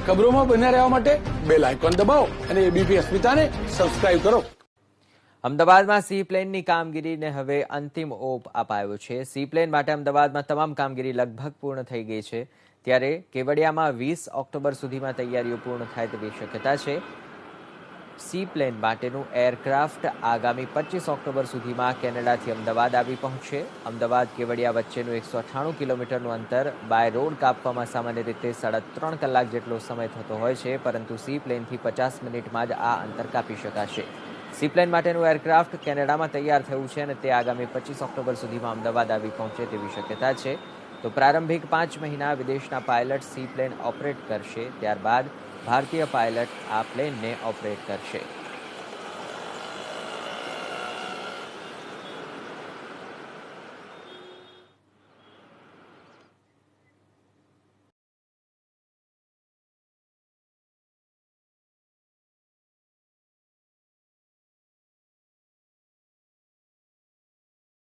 ખબરોમાં બન્યા રહેવા માટે બેલ આઇકોન દબાવો અને એબીપી અસ્મિતાને સબસ્ક્રાઇબ કરો. અમદાવાદમાં સી પ્લેનની કામગીરીને હવે અંતિમ ઓપ અપાયો છે. સી પ્લેન માટે અમદાવાદમાં તમામ કામગીરી લગભગ પૂર્ણ થઈ ગઈ છે. ત્યારે કેવડિયામાં 20 ઓક્ટોબર સુધીમાં તૈયારીઓ પૂર્ણ થાય તેવી શક્યતા છે. સી પ્લેન માટેનું એરક્રાફ્ટ આગામી 25 ઓક્ટોબર સુધીમાં કેનેડાથી અમદાવાદ આવી પહોંચશે. અમદાવાદ કેવડિયા વચ્ચેનું 198 કિલોમીટરનું અંતર બાય રોડ કાપવામાં સામાન્ય રીતે 3.5 કલાક જેટલો સમય થતો હોય છે, પરંતુ સી પ્લેનથી 50 મિનિટમાં જ આ અંતર કાપી શકાશે. સી પ્લેન માટેનું એરક્રાફ્ટ કેનેડામાં તૈયાર થયું છે અને તે આગામી 25 ઓક્ટોબર સુધીમાં અમદાવાદ આવી પહોંચે તેવી શક્યતા છે. તો પ્રારંભિક 5 મહિના વિદેશના પાયલટ સી પ્લેન ઓપરેટ કરશે. ત્યારબાદ ભારતીય પાયલટ આ પ્લેનને ઓપરેટ કરશે.